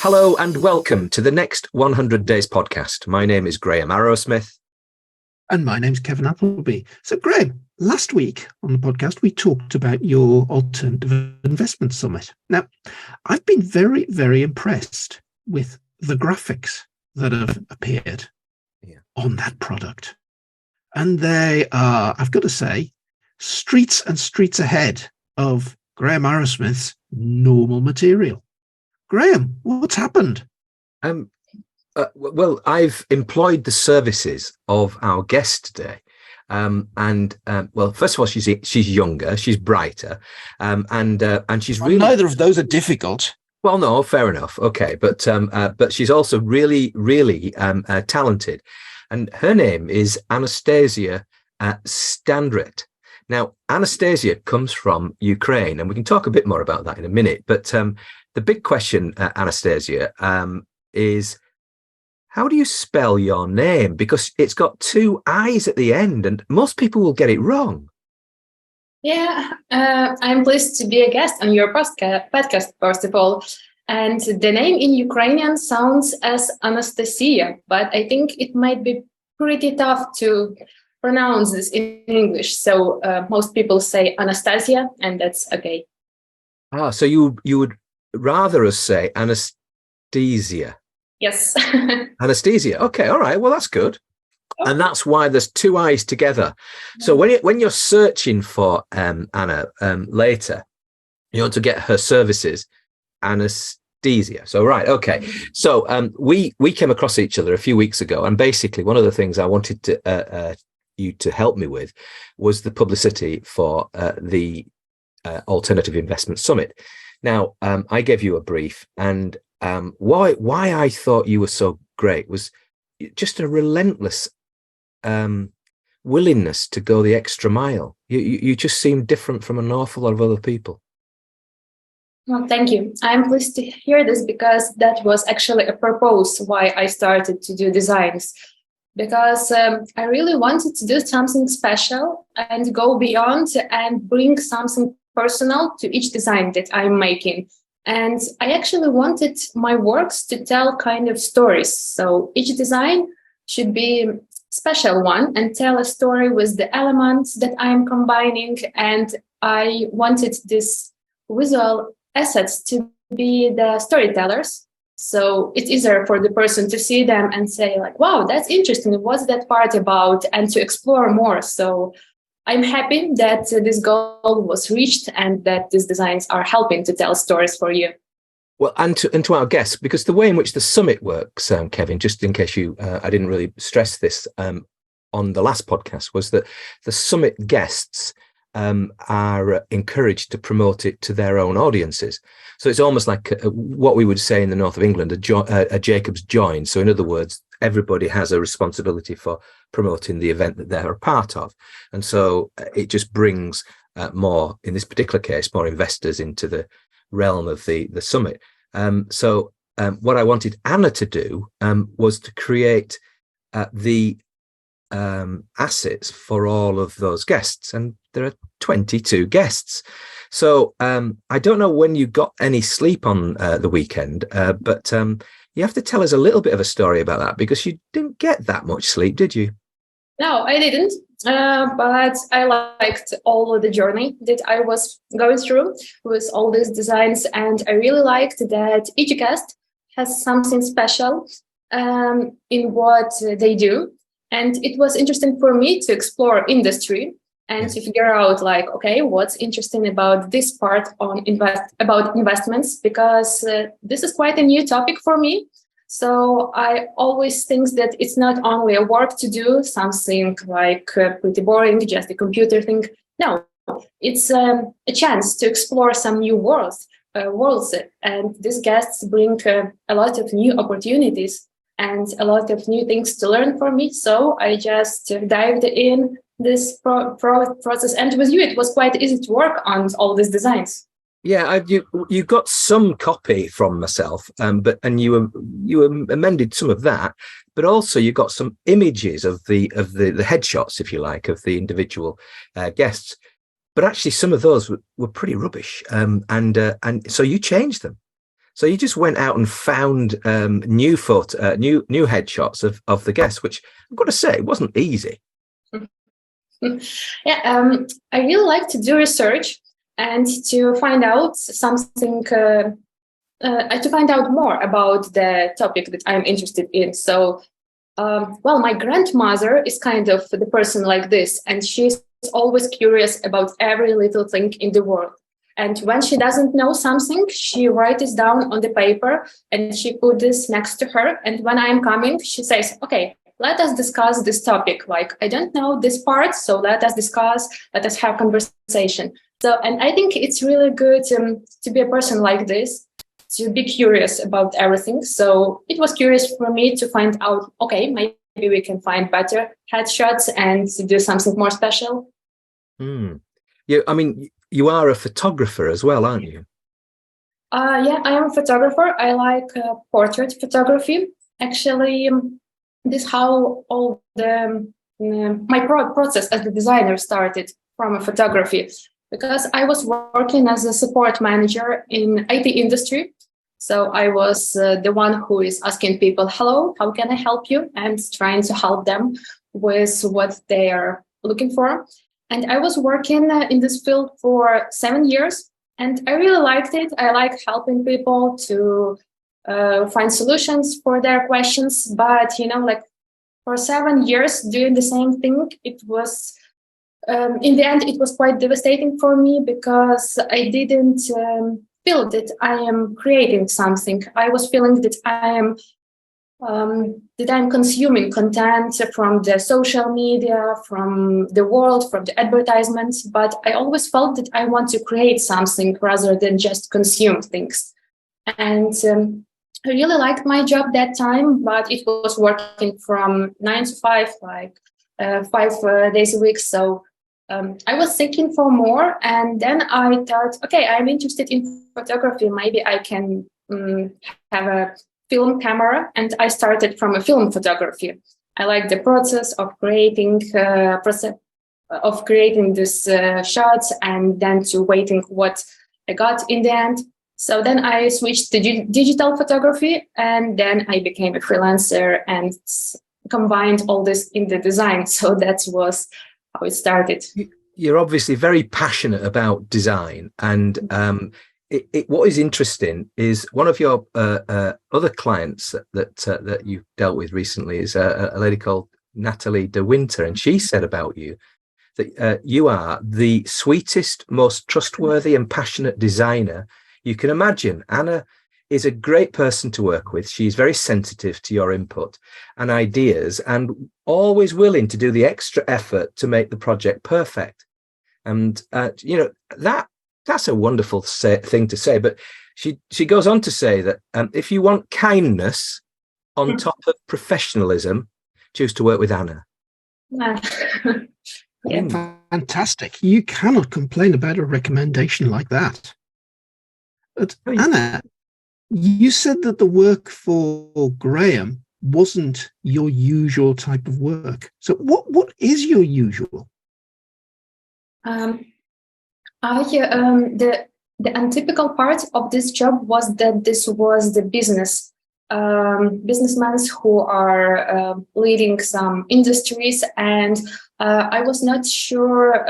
Hello and welcome to the next 100 Days podcast. My name is Graham Arrowsmith. And my name's Kevin Appleby. So, Graham, last week on the podcast, we talked about your Alternative Investment Summit. Now, I've been very, very impressed with the graphics that have appeared on that product. And they are, I've got to say, streets and streets ahead of Graham Arrowsmith's normal material. Graham, what's happened? Well, I've employed the services of our guest today. Well, first of all, she's younger, she's brighter, and she's really... Neither of those are difficult. Well, no, fair enough. Okay, but she's also really, really talented, and her name is Anastasiia Standret. Now, Anastasiia comes from Ukraine, and we can talk a bit more about that in a minute. But the big question, Anastasiia, is how do you spell your name? Because it's got two I's at the end, and most people will get it wrong. Yeah, I'm pleased to be a guest on your podcast, first of all. And the name in Ukrainian sounds as Anastasiia, but I think it might be pretty tough to pronounce this in English. So most people say Anastasiia, and that's okay. So you would rather us say Anesthesia? Yes. Anesthesia. Okay, all right. Well, that's good. And that's why there's two I's together. So when you're searching for Anna later, you want to get her services, Anesthesia. So, right. Okay. So we came across each other a few weeks ago. And basically, one of the things I wanted to you to help me with was the publicity for the Alternative Investment Summit. Now, I gave you a brief, and why I thought you were so great was just a relentless willingness to go the extra mile. You just seem different from an awful lot of other people. Well, thank you. I'm pleased to hear this because that was actually a purpose why I started to do designs. Because I really wanted to do something special and go beyond and bring something personal to each design that I'm making. And I actually wanted my works to tell kind of stories. So each design should be a special one and tell a story with the elements that I'm combining. And I wanted these visual assets to be the storytellers. So it's easier for the person to see them and say like, wow, that's interesting. What's that part about? And to explore more. So I'm happy that this goal was reached and that these designs are helping to tell stories for you. Well, and to our guests, because the way in which the summit works, Kevin, just in case I didn't really stress this on the last podcast, was that the summit guests are encouraged to promote it to their own audiences. So it's almost like what we would say in the north of England, a Jacob's join. So in other words, everybody has a responsibility for promoting the event that they're a part of. And so it just brings more, in this particular case, more investors into the realm of the summit. So what I wanted Anna to do was to create the assets for all of those guests. And there are 22 guests. So I don't know when you got any sleep on the weekend, but you have to tell us a little bit of a story about that, because you didn't get that much sleep, did you? No, I didn't. But I liked all of the journey that I was going through with all these designs. And I really liked that each guest has something special in what they do. And it was interesting for me to explore industry and to figure out like, okay, what's interesting about this part about investments, because this is quite a new topic for me. So I always think that it's not only a work to do, something like pretty boring, just a computer thing. No, it's a chance to explore some new worlds. And these guests bring a lot of new opportunities and a lot of new things to learn for me. So I just dived in this process. And with you, it was quite easy to work on all these designs. Yeah, you got some copy from myself, but you amended some of that, but also you got some images of the headshots, if you like, of the individual guests. But actually, some of those were pretty rubbish, and so you changed them. So you just went out and found new headshots of the guests, which I've got to say, it wasn't easy. Yeah, I really like to do research and to find out something, to find out more about the topic that I'm interested in. So, well, my grandmother is kind of the person like this, and she's always curious about every little thing in the world. And when she doesn't know something, she writes it down on the paper and she put this next to her. And when I'm coming, she says, okay, let us discuss this topic. Like, I don't know this part, so let us discuss, let us have conversation. So, and I think it's really good to be a person like this, to be curious about everything. So it was curious for me to find out, okay, maybe we can find better headshots and to do something more special. Yeah, I mean, you are a photographer as well, aren't you? Yeah, I am a photographer. I like portrait photography. Actually, this is how all the my process as a designer started, from a photography, because I was working as a support manager in IT industry. So I was the one who is asking people, hello, how can I help you? And trying to help them with what they are looking for. And I was working in this field for 7 years, and I really liked it. I like helping people to find solutions for their questions. But, like for 7 years doing the same thing, it was, in the end, it was quite devastating for me, because I didn't feel that I am creating something. I was feeling that I'm consuming content from the social media, from the world, from the advertisements, but I always felt that I want to create something rather than just consume things. And I really liked my job that time, but it was working from 9 to 5, like 5 days a week. So I was seeking for more, and then I thought, okay, I'm interested in photography. Maybe I can have a film camera, and I started from a film photography. I like the process of creating these shots, and then to waiting what I got in the end. So then I switched to digital photography, and then I became a freelancer and combined all this in the design. So that was how it started. You're obviously very passionate about design, and what is interesting is one of your other clients that you dealt with recently is a lady called Natalie de Winter, and she said about you that you are the sweetest, most trustworthy and passionate designer you can imagine. Anna is a great person to work with. She's very sensitive to your input and ideas, and always willing to do the extra effort to make the project perfect. And that's a wonderful thing to say. But she goes on to say that if you want kindness on top of professionalism, choose to work with Anna. Yeah. Fantastic. You cannot complain about a recommendation like that. But Anna, you said that the work for Graham wasn't your usual type of work. So what is your usual? The untypical part of this job was that this was the businessmen who are leading some industries, and I was not sure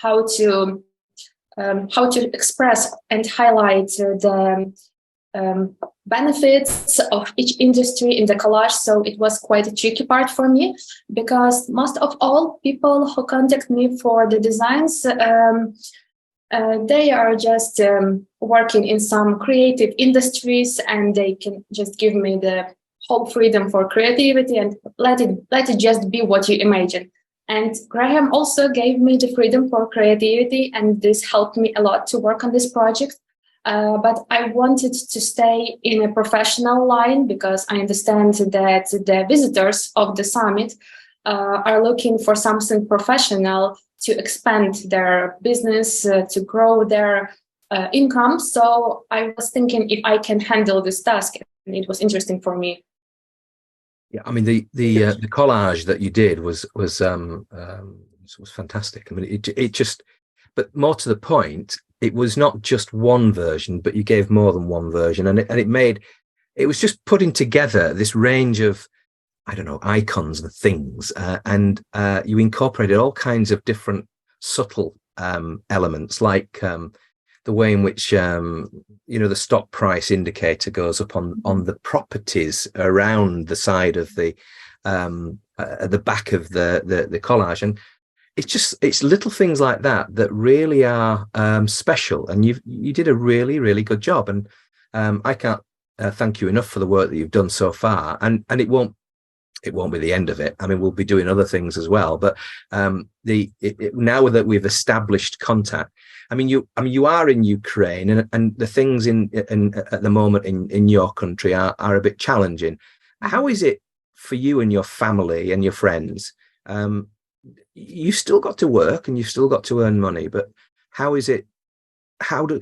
how to express and highlight the benefits of each industry in the collage. So it was quite a tricky part for me, because most of all people who contact me for the designs, they are just working in some creative industries, and they can just give me the whole freedom for creativity and let it just be what you imagine. And Graham also gave me the freedom for creativity, and this helped me a lot to work on this project. But I wanted to stay in a professional line, because I understand that the visitors of the summit are looking for something professional to expand their business, to grow their income. So I was thinking if I can handle this task, and it was interesting for me. Yeah, I mean the collage that you did was fantastic. I mean it just, but more to the point, it was not just one version, but you gave more than one version, and it was just putting together this range of, I don't know, icons and things, and you incorporated all kinds of different subtle elements, like the way in which the stock price indicator goes up on the properties around the side of the at the back of the collage, and it's little things like that really are special, and you did a really, really good job, and I can't thank you enough for the work that you've done so far, and it won't be the end of it. I mean, we'll be doing other things as well, but now that we've established contact, I mean, you are in Ukraine, and the things in at the moment in your country are a bit challenging. How is it for you and your family and your friends? You still got to work and you've still got to earn money, but how is it? How do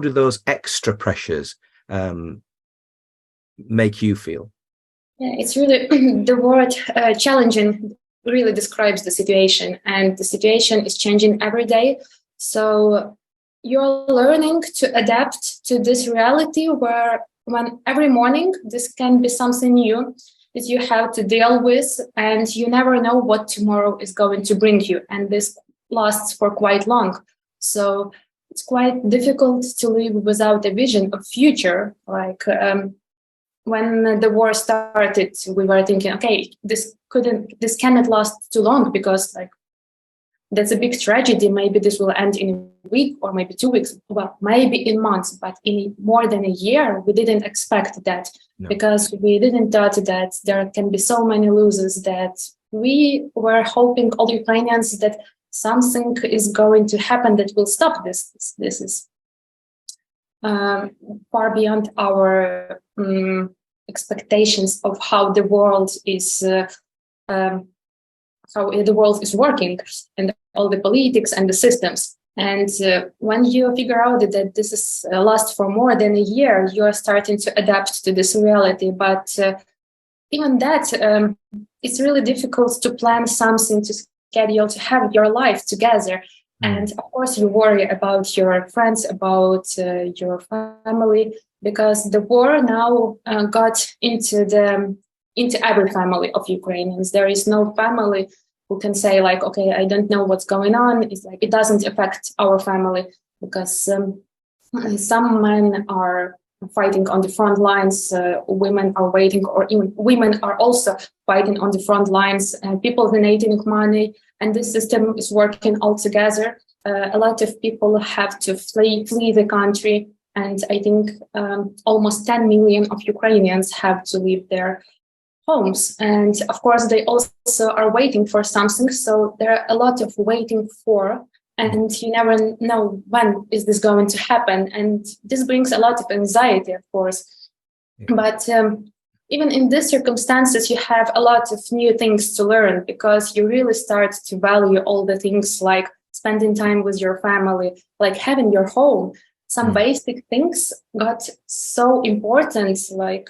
those extra pressures make you feel? Yeah, it's really the word challenging really describes the situation, and the situation is changing every day. So you're learning to adapt to this reality when every morning this can be something new that you have to deal with, and you never know what tomorrow is going to bring you. And this lasts for quite long. So it's quite difficult to live without a vision of future. Like when the war started, we were thinking, okay, this cannot last too long, because like that's a big tragedy. Maybe this will end in a week or maybe 2 weeks, well, maybe in months, but in more than a year, we didn't expect that. No. Because we didn't thought that there can be so many losers, that we were hoping, all Ukrainians, that something is going to happen that will stop this. This is far beyond our expectations of how the world is working, and all the politics and the systems. And when you figure out that this is last for more than a year, you are starting to adapt to this reality. But even that, it's really difficult to plan something, to schedule, to have your life together. And of course, you worry about your friends, about your family, because the war now got into every family of Ukrainians. There is no family who can say like, okay, I don't know what's going on. It's like, it doesn't affect our family, because some men are fighting on the front lines, women are waiting, or even women are also fighting on the front lines, people donating money, and this system is working all together. A lot of people have to flee the country, and I think almost 10 million of Ukrainians have to leave their homes. And of course, they also are waiting for something. So there are a lot of waiting for, and you never know when is this going to happen. And this brings a lot of anxiety, of course. Yeah. But even in these circumstances, you have a lot of new things to learn, because you really start to value all the things like spending time with your family, like having your home. Some basic things got so important, like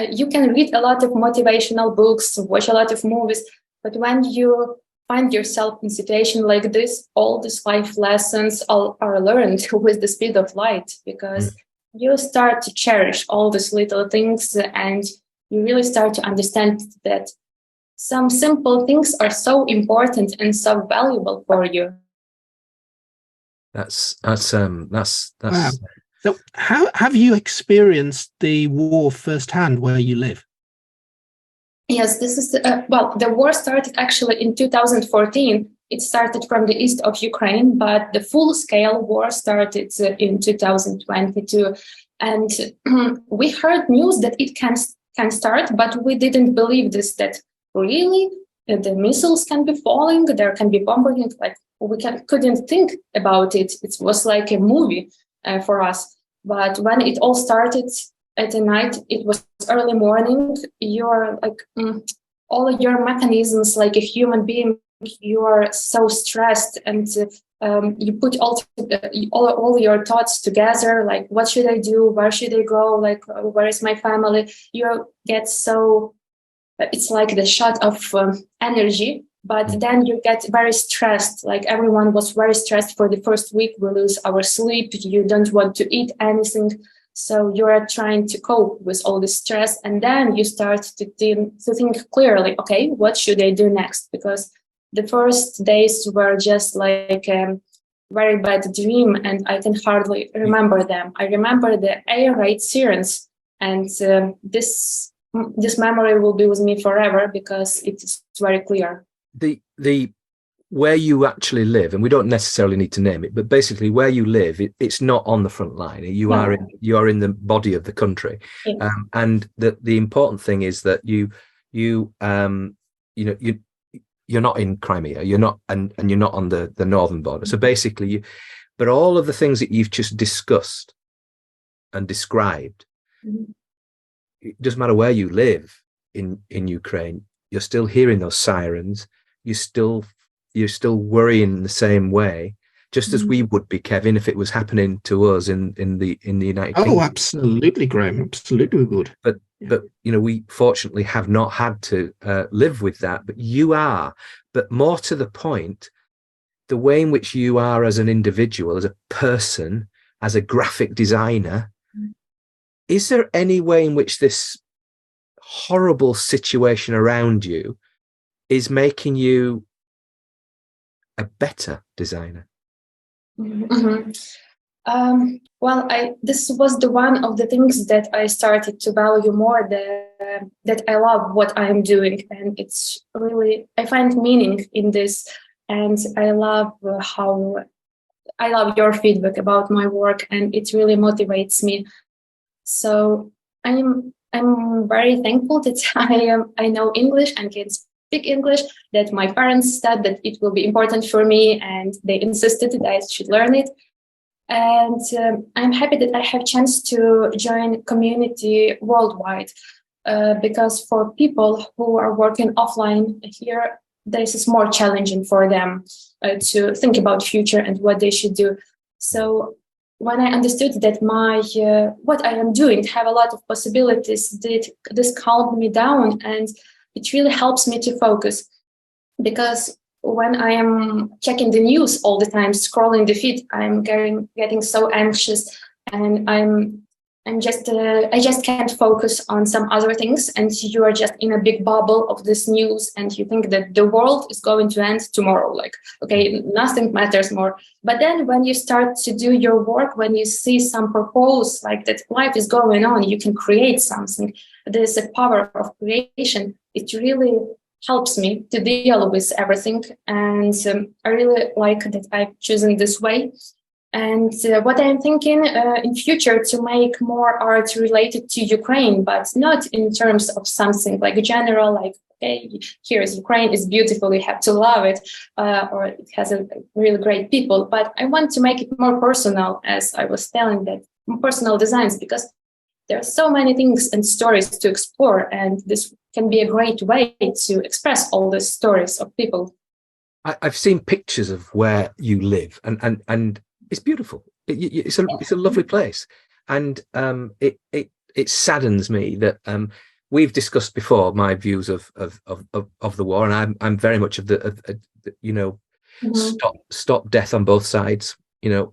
you can read a lot of motivational books, watch a lot of movies, but when you find yourself in a situation like this, all these life lessons are learned with the speed of light, because you start to cherish all these little things, and you really start to understand that some simple things are so important and so valuable for you. That's wow. So how have you experienced the war firsthand where you live? Yes, this is the war started actually in 2014. It started from the east of Ukraine, but the full-scale war started in 2022. And we heard news that it can start, but we didn't believe this, that really the missiles can be falling, there can be bombarding, like we couldn't think about it. It was like a movie for us. But when it all started at the night, it was early morning, you're like, all of your mechanisms, like a human being, you are so stressed, and you put all your thoughts together, like, what should I do? Where should I go? Like, where is my family? You get so, it's like the shot of energy But then you get very stressed. Like everyone was very stressed for the first week. We lose our sleep. You don't want to eat anything. So you are trying to cope with all this stress. And then you start to think clearly, okay, what should I do next? Because the first days were just like a very bad dream, and I can hardly remember them. I remember the air raid sirens, and this memory will be with me forever because it is very clear. The where you actually live, and we don't necessarily need to name it, but basically where you live, it's not on the front line. You are in the body of the country, and the important thing is that you're not in Crimea, you're not, and you're not on the northern border. So basically, but all of the things that you've just discussed and described, it doesn't matter where you live in Ukraine, you're still hearing those sirens. You're still worrying in the same way, just as we would be, Kevin, if it was happening to us in the United Kingdom. Oh, absolutely, Graham. Absolutely good. But we fortunately have not had to live with that. But you are. But more to the point, the way in which you are as an individual, as a person, as a graphic designer, is there any way in which this horrible situation around you is making you a better designer? Well, this was the one of the things that I started to value more, that I love what I'm doing, and it's really, I find meaning in this, and I love your feedback about my work, and it really motivates me. So I'm very thankful that I know English and can speak English, that my parents said that it will be important for me, and they insisted that I should learn it. And I'm happy that I have a chance to join community worldwide, because for people who are working offline here, this is more challenging for them to think about future and what they should do. So when I understood that what I am doing have a lot of possibilities, this calmed me down, and it really helps me to focus. Because when I am checking the news all the time, scrolling the feed, I'm getting so anxious, and I just can't focus on some other things. And you are just in a big bubble of this news, and you think that the world is going to end tomorrow. Like, okay, nothing matters more. But then when you start to do your work, when you see some purpose, like that life is going on, you can create something. There's a power of creation. It really helps me to deal with everything. And I really like that I've chosen this way. And what I'm thinking in future, to make more art related to Ukraine, but not in terms of something like general, like, okay, here's Ukraine, is beautiful, you have to love it, or it has a really great people. But I want to make it more personal, as I was telling, that personal designs, because there are so many things and stories to explore, and this can be a great way to express all the stories of people. I've seen pictures of where you live, and it's beautiful. It's a lovely place, and it saddens me that we've discussed before my views of the war, and I'm very much of the stop death on both sides,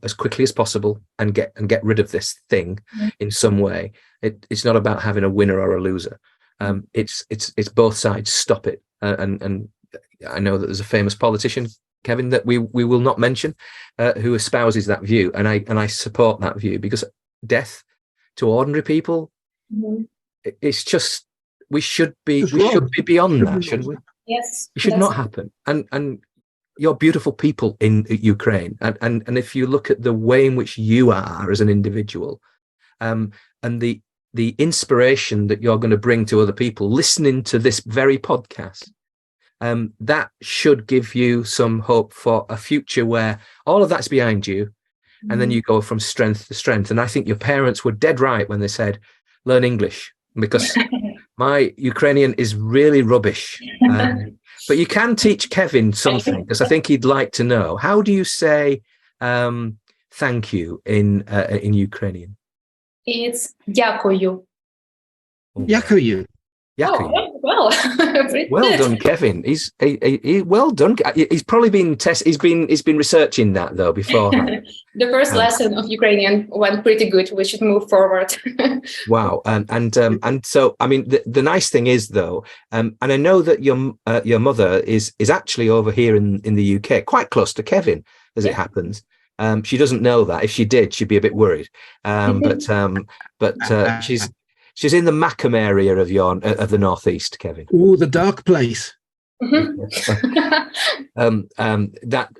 as quickly as possible, and get rid of this thing in some way. It's not about having a winner or a loser. It's both sides. Stop it. And I know that there's a famous politician, Kevin, that we will not mention, who espouses that view, and I support that view, because death to ordinary people, it's just, we should be beyond that, shouldn't we? Yes, it should not happen. And you're beautiful people in Ukraine, and if you look at the way in which you are as an individual, and the inspiration that you're going to bring to other people listening to this very podcast, that should give you some hope for a future where all of that's behind you, and then you go from strength to strength. And I think your parents were dead right when they said, learn English, because my Ukrainian is really rubbish. But you can teach Kevin something, because I think he'd like to know. How do you say thank you in Ukrainian? It's дякую. Дякую. Дякую. well. Pretty Well good. done, Kevin. Well done. He's probably been he's been researching that though beforehand. The first lesson of Ukrainian went pretty good. We should move forward. Wow. And so I mean the nice thing is though, and I know that your mother is actually over here in the UK, quite close to Kevin, as it happens. She doesn't know that. If she did, she'd be a bit worried. But she's in the Mackham area of the northeast, Kevin. Oh, the dark place. That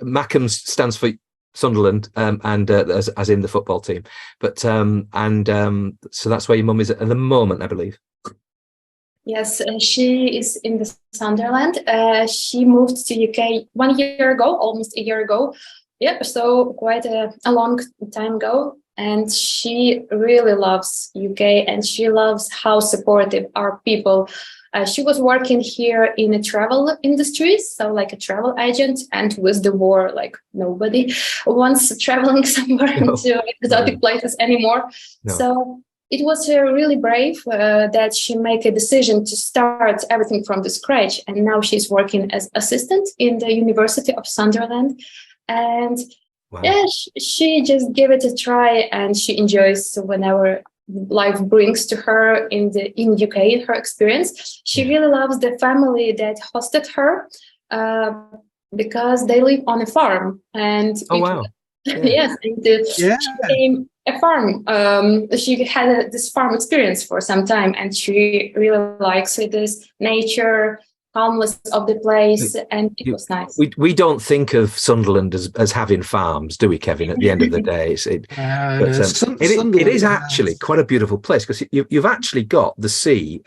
Mackham stands for Sunderland, and as in the football team. But so that's where your mum is at the moment, I believe. Yes, she is in the Sunderland. She moved to UK 1 year ago, almost a year ago. Yeah, so quite a long time ago. And she really loves UK, and she loves how supportive our people. She was working here in a travel industry, so like a travel agent. And with the war, like nobody wants traveling somewhere into exotic places anymore. No. So it was really brave that she made a decision to start everything from the scratch. And now she's working as assistant in the University of Sunderland. And yeah, she just gave it a try, and she enjoys whenever life brings to her in UK her experience. She really loves the family that hosted her because they live on a farm. And yes, and she became a farm. She had this farm experience for some time, and she really likes this nature, calmness of the place, and it was nice. We don't think of Sunderland as having farms, do we, Kevin? At the end of the day, it is actually quite a beautiful place, because you've actually got the sea.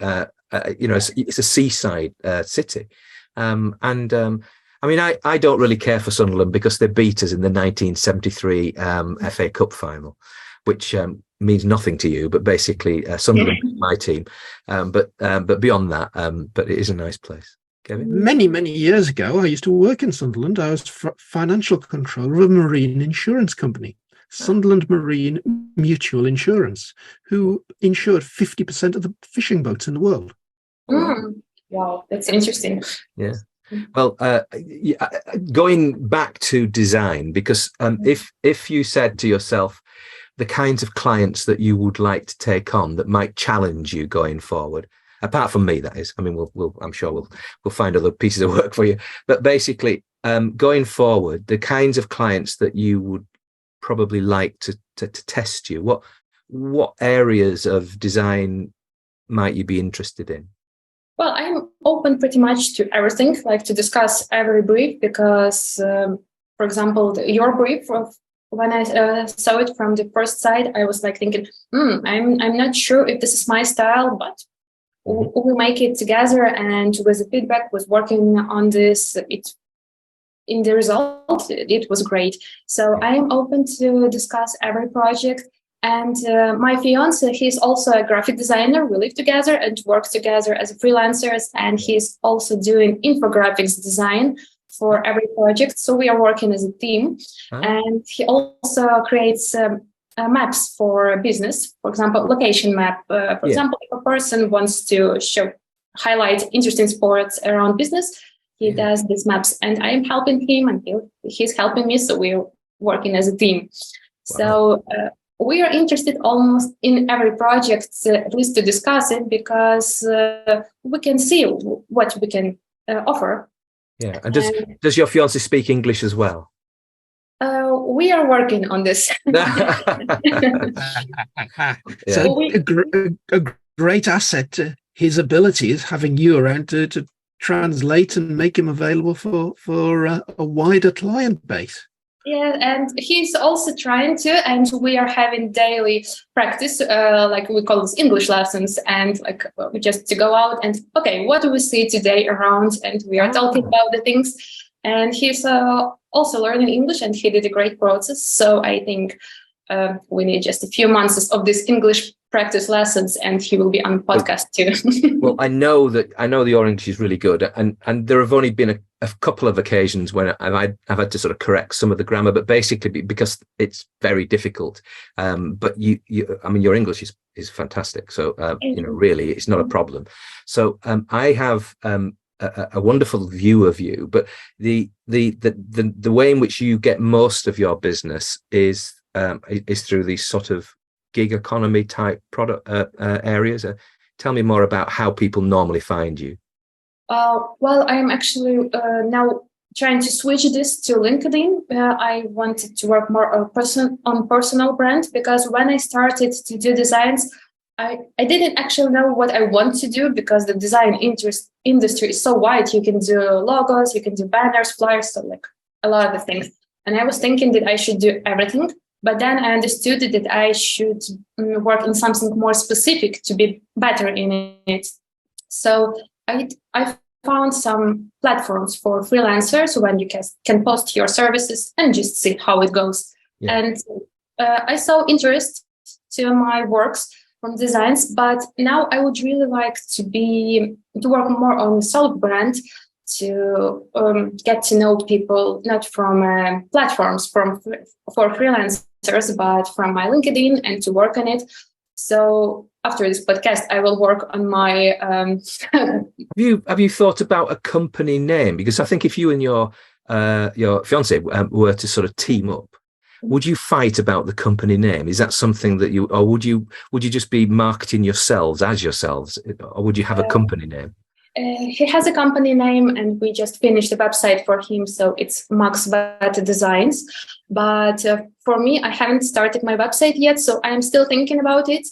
It's a seaside city, I mean, I don't really care for Sunderland because they beat us in the 1973 FA Cup final, which means nothing to you, but basically Sunderland is my team. But beyond that, but it is a nice place. Kevin? Many years ago, I used to work in Sunderland. I was financial controller of a marine insurance company, Sunderland Marine Mutual Insurance, who insured 50% of the fishing boats in the world. Wow, that's interesting. Yeah. Well, going back to design, because if you said to yourself the kinds of clients that you would like to take on that might challenge you going forward, apart from me, that is, I mean, I'm sure we'll find other pieces of work for you. But basically, going forward, the kinds of clients that you would probably like to test you, what areas of design might you be interested in? Well, I'm open pretty much to everything, like to discuss every brief, because, for example, your brief, when I saw it from the first side, I was like thinking, I'm not sure if this is my style, but we'll make it together. And with the feedback, was working on this, in the result, it was great. So I am open to discuss every project. And my fiance, he's also a graphic designer. We live together and work together as freelancers. And he's also doing infographics design for every project. So we are working as a team. And he also creates maps for business. For example, location map. For example, if a person wants to highlight interesting spots around business, he does these maps. And I am helping him, and he's helping me. So we're working as a team. Wow. So we are interested almost in every project, at least to discuss it, because we can see what we can offer. Yeah. And does your fiance speak English as well? We are working on this. So a great asset to his ability is having you around to translate and make him available for a wider client base. Yeah, and he's also trying to, and we are having daily practice, like we call this English lessons, and like just to go out and, okay, what do we see today around? And we are talking about the things. And he's also learning English, and he did a great process. So I think we need just a few months of this English practice lessons, and he will be on podcast too. Well, I know that your English is really good, and there have only been a couple of occasions when I've had to sort of correct some of the grammar, but basically because it's very difficult. But I mean, your English is fantastic. So, really, it's not a problem. So I have a wonderful view of you, but the way in which you get most of your business is through these sort of gig economy type product areas. Tell me more about how people normally find you. Well, I'm actually now trying to switch this to LinkedIn. I wanted to work more on personal brand, because when I started to do designs, I didn't actually know what I want to do, because the design industry is so wide. You can do logos, you can do banners, flyers, so like a lot of things. And I was thinking that I should do everything. But then I understood that I should work in something more specific to be better in it. So I found some platforms for freelancers when you can post your services and just see how it goes. Yeah. And I saw interest to my works from designs, but now I would really like to work more on self-brand, to get to know people, not from platforms for freelancers, but from my LinkedIn, and to work on it. So after this podcast, I will work on my. Have you thought about a company name? Because I think if you and your fiance were to sort of team up, would you fight about the company name? Is that something that or would you just be marketing yourselves as yourselves, or would you have a company name? He has a company name, and we just finished a website for him, so it's Max Bata Designs. But for me, I haven't started my website yet, so I am still thinking about it.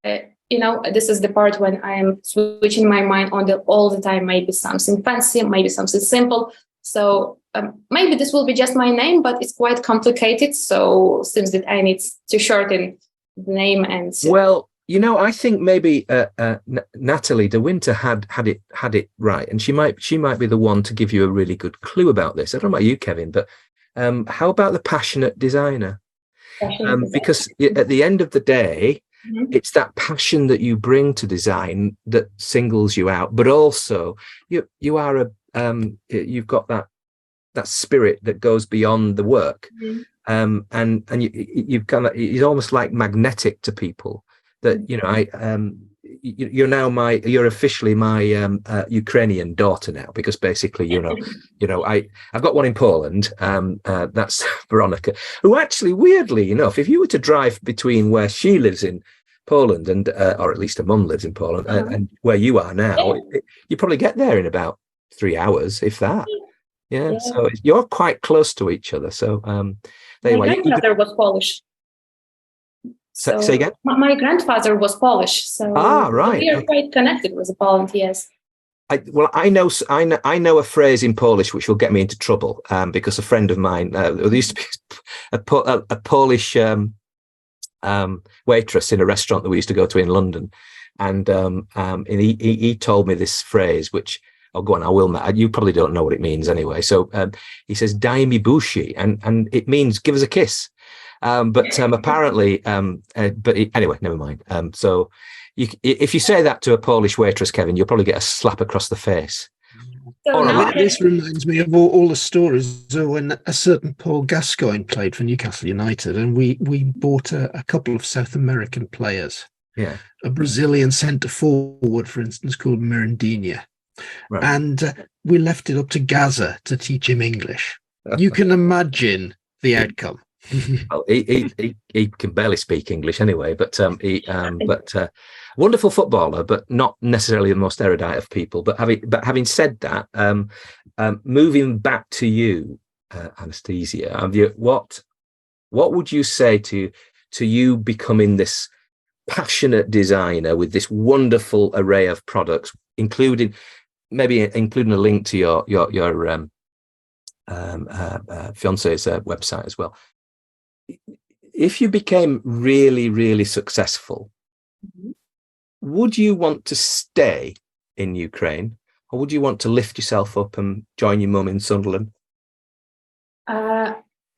This is the part when I am switching my mind on all the time. Maybe something fancy, maybe something simple. So maybe this will be just my name, but it's quite complicated. So seems that I need to shorten the name and. Well, I think maybe Natalie de Winter had it right, and she might be the one to give you a really good clue about this. I don't know about you, Kevin, but how about the passionate designer? Because at the end of the day, it's that passion that you bring to design that singles you out, but also you are you've got that spirit that goes beyond the work, and you've kind of, it's almost like magnetic to people. That you're officially my Ukrainian daughter now, because basically I've got one in Poland. That's Veronica, who actually, weirdly enough, if you were to drive between where she lives in Poland and or at least her mum lives in Poland, and where you are now, you probably get there in about 3 hours, if that. Yeah. So you're quite close to each other. So my grandfather was Polish. Say again? My grandfather was Polish, so right. We are quite connected with Poland. Yes. I know a phrase in Polish which will get me into trouble, because a friend of mine, there used to be a Polish waitress in a restaurant that we used to go to in London, and he told me this phrase, which, oh, go on, I will. You probably don't know what it means anyway. So he says "Daj mi buzi," and it means "give us a kiss." But apparently, anyway, never mind. So if you say that to a Polish waitress, Kevin, you'll probably get a slap across the face. So this reminds me of all the stories when a certain Paul Gascoigne played for Newcastle United, and we bought a couple of South American players. Yeah, a Brazilian centre forward, for instance, called Mirandinha, right. And we left it up to Gaza to teach him English. You can imagine the outcome. Well, he can barely speak English anyway, but wonderful footballer, but not necessarily the most erudite of people. But having said that, moving back to you, Anastasiia, what would you say to you becoming this passionate designer with this wonderful array of products, including a link to your fiance's website as well? If you became really, really successful, would you want to stay in Ukraine, or would you want to lift yourself up and join your mum in Sunderland?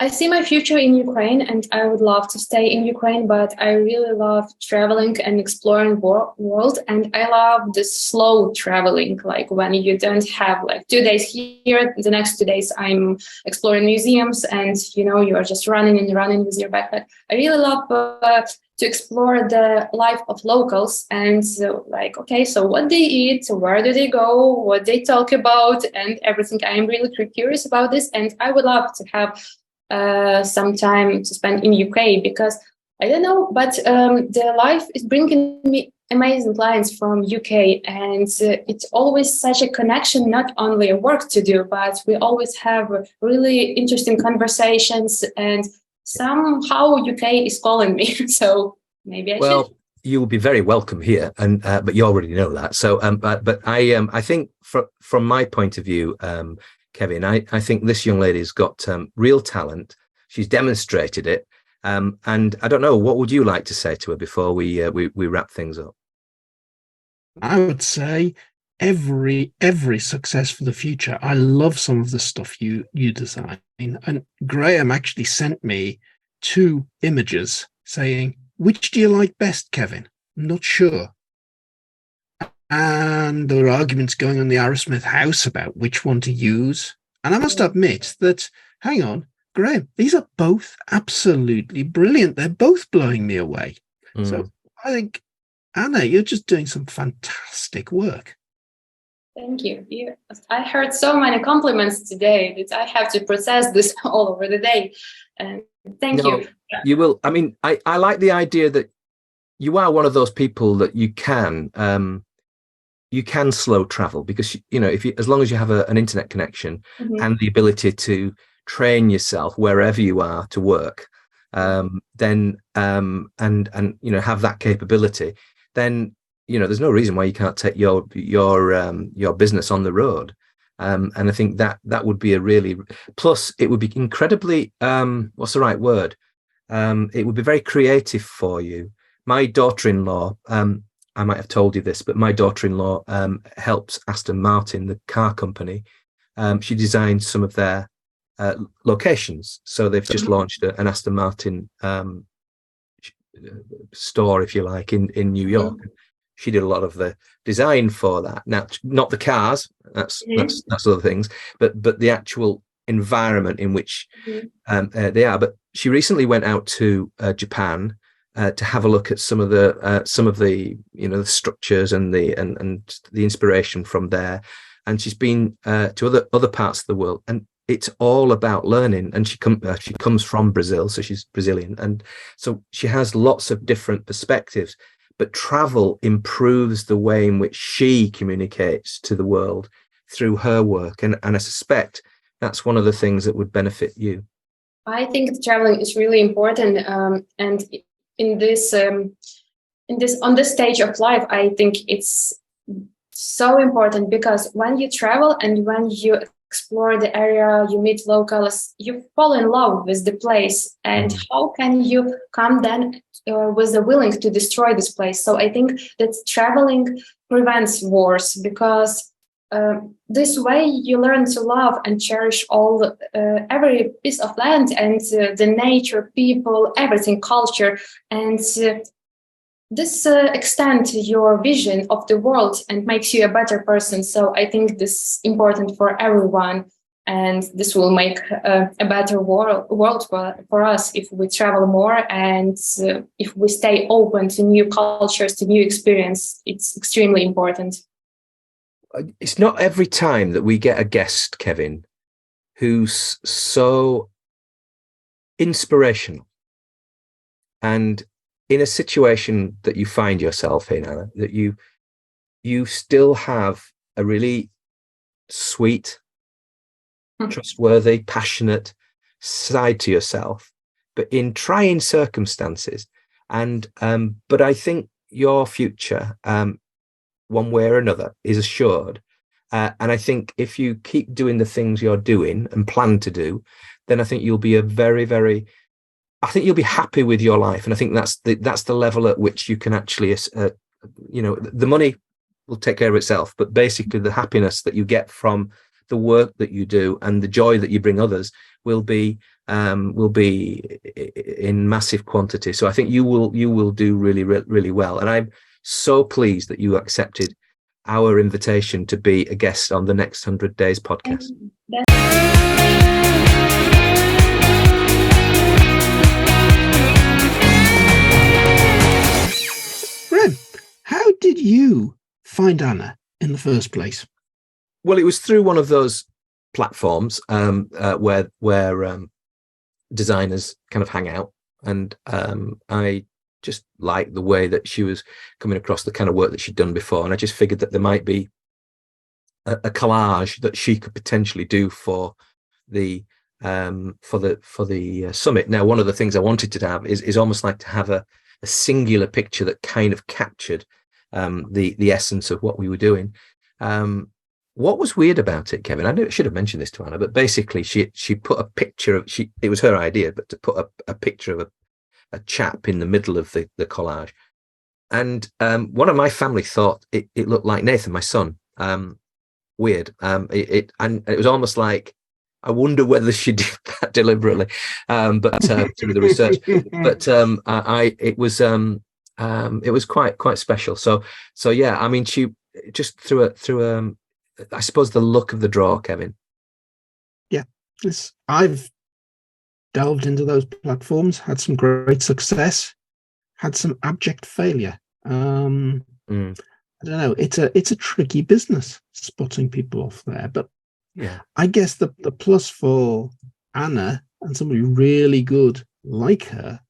I see my future in Ukraine, and I would love to stay in Ukraine, but I really love traveling and exploring world. And I love the slow traveling, like when you don't have like 2 days here, the next 2 days I'm exploring museums, and you are just running and running with your backpack. I really love to explore the life of locals, and like, okay, so what they eat, where do they go, what they talk about, and everything. I am really curious about this, and I would love to have some time to spend in UK, because I don't know, but the life is bringing me amazing clients from UK, and it's always such a connection, not only work to do, but we always have really interesting conversations, and somehow UK is calling me. So maybe I should. You will be very welcome here, and but you already know that. So, but I think from my point of view, Kevin, I think this young lady's got real talent. She's demonstrated it, and I don't know, what would you like to say to her before we wrap things up? I would say every success for the future. I love some of the stuff you design, and Graham actually sent me 2 images saying, "Which do you like best, Kevin?" I'm not sure. And there were arguments going on in the Arrowsmith house about which one to use. And I must admit that, hang on, Graham, these are both absolutely brilliant. They're both blowing me away. So I think, Anna, you're just doing some fantastic work. Thank you. I heard so many compliments today that I have to process this all over the day. And thank you. You will. I mean, I like the idea that you are one of those people that you can slow travel, because if as long as you have an internet connection and the ability to train yourself wherever you are to work, then and have that capability, then there's no reason why you can't take your business on the road. And I think that would be a really, plus it would be incredibly what's the right word? It would be very creative for you. My daughter-in-law, I might have told you this, but my daughter-in-law helps Aston Martin, the car company. She designed some of their locations. So they've just launched an Aston Martin store, if you like, in New York. She did a lot of the design for that. Now, not the cars, that's other things, but the actual environment in which they are. But she recently went out to Japan to have a look at some of the the structures and the inspiration from there, and she's been to other parts of the world, and it's all about learning. And she comes from Brazil, so she's Brazilian, and so she has lots of different perspectives. But travel improves the way in which she communicates to the world through her work, and I suspect that's one of the things that would benefit you. I think traveling is really important, and in this on this stage of life, I think it's so important, because when you travel and when you explore the area, you meet locals, you fall in love with the place, and how can you come then with the willing to destroy this place? So I think that traveling prevents wars, because this way you learn to love and cherish every piece of land and the nature, people, everything, culture, and this extends your vision of the world and makes you a better person. So I think this is important for everyone, and this will make a better world for us if we travel more, and if we stay open to new cultures, to new experience. It's extremely important. It's not every time that we get a guest, Kevin, who's so inspirational, and in a situation that you find yourself in, Anna, that you still have a really sweet, trustworthy, passionate side to yourself, but in trying circumstances. And but I think your future, one way or another, is assured. And I think if you keep doing the things you're doing and plan to do, then I think you'll be I think you'll be happy with your life. And I think that's the level at which you can actually, the money will take care of itself, but basically the happiness that you get from the work that you do and the joy that you bring others will be will be in massive quantity. So I think you will do really well. And I'm so pleased that you accepted our invitation to be a guest on the Next 100 Days podcast. Graham, how did you find Anna in the first place? Well, it was through one of those platforms where designers kind of hang out, and I just liked the way that she was coming across, the kind of work that she'd done before, and I just figured that there might be a collage that she could potentially do for the summit. Now, one of the things I wanted to have is almost like to have a singular picture that kind of captured the essence of what we were doing. What was weird about it, Kevin, I should have mentioned this to Anna, but basically she put a picture of, it was her idea, but to put a picture of a chap in the middle of the collage. And one of my family thought it looked like Nathan, my son. Weird. And it was almost like, I wonder whether she did that deliberately, but through the research. But it was quite special. So yeah, I mean, she just through I suppose the look of the draw, Kevin. Yeah, I've delved into those platforms, had some great success, had some abject failure. I don't know. It's a tricky business spotting people off there, but yeah, I guess the plus for Anna and somebody really good like her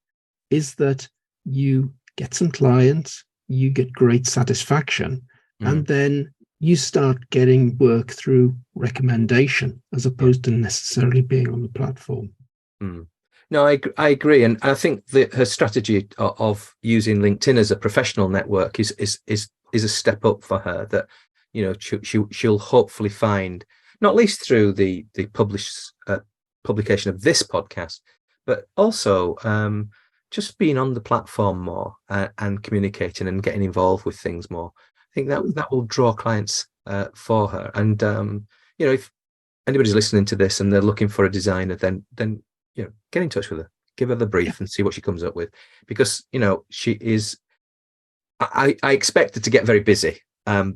is that you get some clients, you get great satisfaction, and then you start getting work through recommendation as opposed to necessarily being on the platform. No, I agree, and I think that her strategy of using LinkedIn as a professional network is a step up for her. That, you know, she'll hopefully find, not least through the publication of this podcast, but also just being on the platform more and communicating and getting involved with things more. I think that will draw clients for her. And you know, if anybody's listening to this and they're looking for a designer, then you know, get in touch with her, give her the brief and see what she comes up with, because, you know, she is. I expect her to get very busy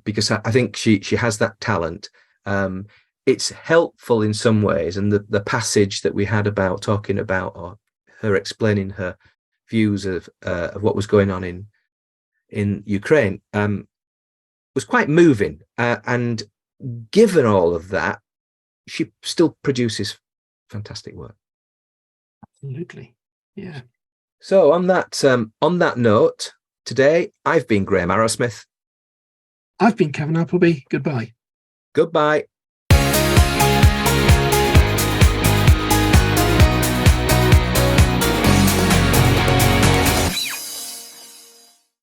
because I think she has that talent. It's helpful in some ways, and the passage that we had about talking about, or her explaining her views of what was going on in Ukraine was quite moving, and given all of that, she still produces fantastic work. Absolutely, yeah. So on that note, today I've been Graham Arrowsmith. I've been Kevin Appleby. Goodbye. Goodbye.